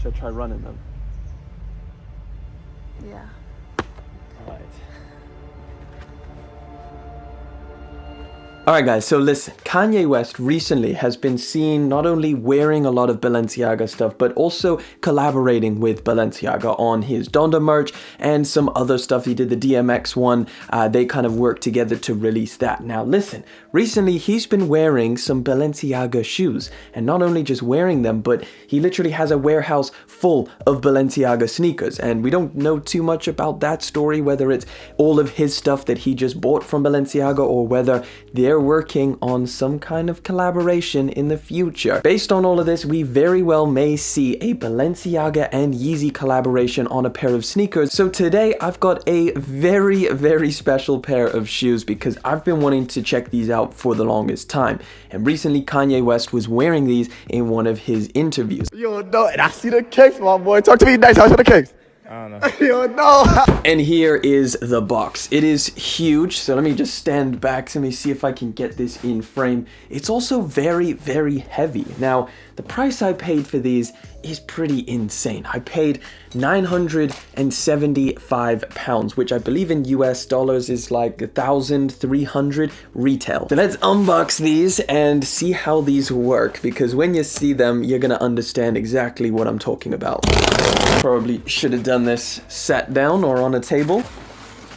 Should I try running them? Yeah. Alright. Alright guys, so listen, Kanye West recently has been seen not only wearing a lot of Balenciaga stuff, but also collaborating with Balenciaga on his Donda merch and some other stuff. He did the DMX one, they kind of worked together to release that. Now listen, recently he's been wearing some Balenciaga shoes, and not only just wearing them, but he literally has a warehouse full of Balenciaga sneakers, and we don't know too much about that story, whether it's all of his stuff that he just bought from Balenciaga or whether they're working on some kind of collaboration in the future. Based on all of this, we very well may see a Balenciaga and Yeezy collaboration on a pair of sneakers. So today I've got a very, very special pair of shoes because I've been wanting to check these out for the longest time. And recently Kanye West was wearing these in one of his interviews. You don't know, and I see the case, my boy. Talk to me nice. I see the case. I don't know. You don't know. And here is the box. It is huge, so let me just stand back. Let me see if I can get this in frame. It's also very, very heavy. Now, the price I paid for these is pretty insane. I paid £975, which I believe in US dollars is like 1,300 retail. So let's unbox these and see how these work, because when you see them, you're gonna understand exactly what I'm talking about. Probably should have done this sat down or on a table.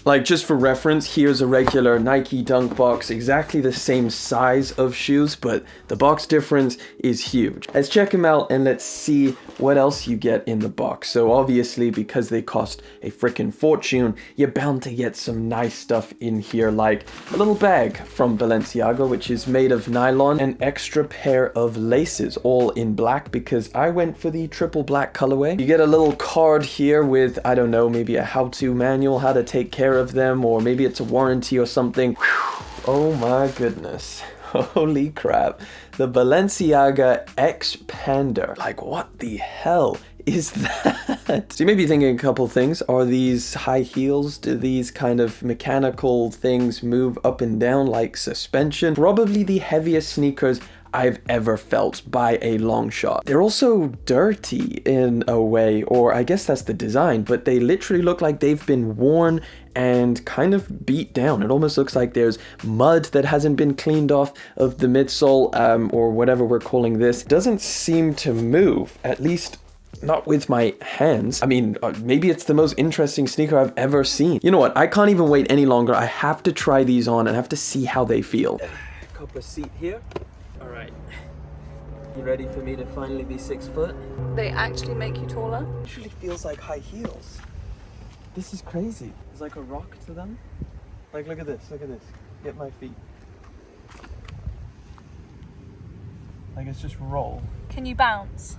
Like, just for reference, here's a regular Nike Dunk box, exactly the same size of shoes, but the box difference is huge. Let's check them out and let's see what else you get in the box. So obviously, because they cost a freaking fortune, you're bound to get some nice stuff in here, like a little bag from Balenciaga, which is made of nylon, an extra pair of laces, all in black, because I went for the triple black colorway. You get a little card here with, I don't know, maybe a how-to manual, how to take care of them, or maybe it's a warranty or something. Whew. Oh my goodness. Holy crap. The Balenciaga Xpander. Like, what the hell is that? So you may be thinking a couple things. Are these high heels? Do these kind of mechanical things move up and down like suspension? Probably the heaviest sneakers I've ever felt by a long shot. They're also dirty in a way, or I guess that's the design, but they literally look like they've been worn and kind of beat down. It almost looks like there's mud that hasn't been cleaned off of the midsole, or whatever we're calling this. It doesn't seem to move, at least not with my hands. I mean, maybe it's the most interesting sneaker I've ever seen. You know what? I can't even wait any longer. I have to try these on and have to see how they feel. Copper seat here. All right. You ready for me to finally be 6 foot? They actually make you taller. It usually feels like high heels. This is crazy. There's like a rock to them. Like, look at this, look at this. Get my feet. Like, it's just roll. Can you bounce?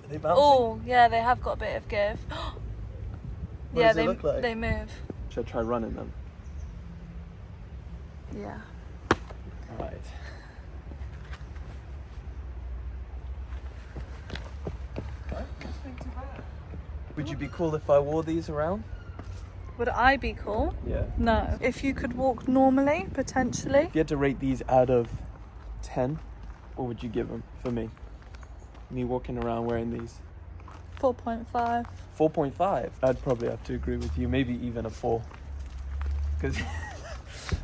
Are they bouncing? Oh, yeah, they have got a bit of give. What Yeah, does it look like? they move. Should I try running them? Yeah. Alright. Would you be cool if I wore these around? Would I be cool? Yeah. No. If you could walk normally, potentially. If you had to rate these out of 10, what would you give them for me? Me walking around wearing these? 4.5. 4.5? I'd probably have to agree with you, maybe even a 4. Because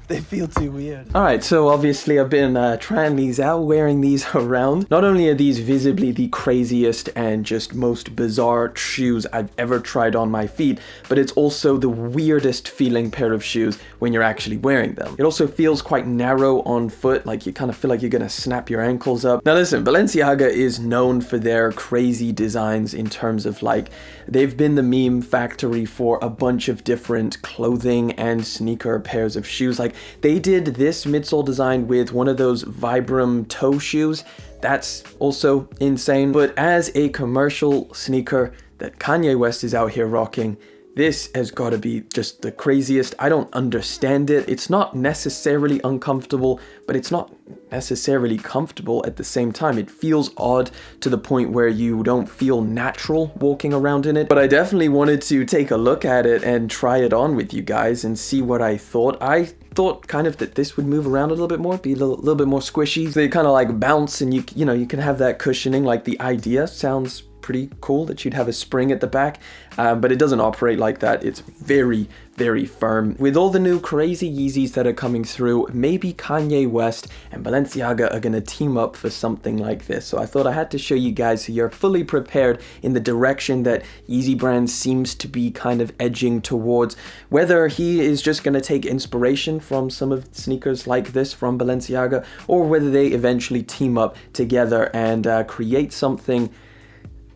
they feel too weird. Alright, so obviously I've been trying these out, wearing these around. Not only are these visibly the craziest and just most bizarre shoes I've ever tried on my feet, but it's also the weirdest feeling pair of shoes when you're actually wearing them. It also feels quite narrow on foot, like you kind of feel like you're gonna snap your ankles up. Now listen, Balenciaga is known for their crazy designs in terms of like, they've been the meme factory for a bunch of different clothing and sneaker pairs of shoes. Like, they did this midsole design with one of those Vibram toe shoes. That's also insane. But as a commercial sneaker that Kanye West is out here rocking, this has got to be just the craziest. I don't understand it. It's not necessarily uncomfortable, but it's not necessarily comfortable at the same time. It feels odd to the point where you don't feel natural walking around in it. But I definitely wanted to take a look at it and try it on with you guys and see what I thought. I thought kind of that this would move around a little bit more, be a little bit more squishy. They kind of like bounce, and you know, you can have that cushioning. Like, the idea sounds pretty cool that you'd have a spring at the back, but it doesn't operate like that. It's very, very firm. With all the new crazy Yeezys that are coming through, maybe Kanye West and Balenciaga are gonna team up for something like this. So I thought I had to show you guys so you're fully prepared in the direction that Yeezy brand seems to be kind of edging towards. Whether he is just gonna take inspiration from some of the sneakers like this from Balenciaga, or whether they eventually team up together and create something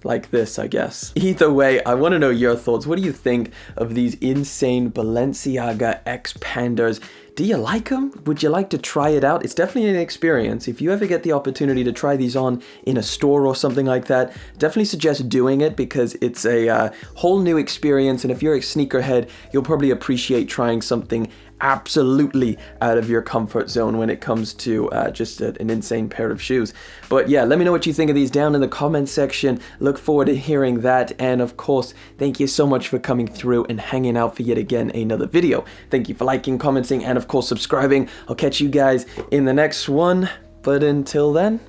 like this, I guess. Either way, I want to know your thoughts. What do you think of these insane Balenciaga Xpanders? Do you like them? Would you like to try it out? It's definitely an experience. If you ever get the opportunity to try these on in a store or something like that, definitely suggest doing it, because it's a whole new experience. And if you're a sneakerhead, you'll probably appreciate trying something absolutely out of your comfort zone when it comes to just an insane pair of shoes. But yeah, let me know what you think of these down in the comment section. Look forward to hearing that. And of course, thank you so much for coming through and hanging out for yet again another video. Thank you for liking, commenting, and of course subscribing. I'll catch you guys in the next one. But until then,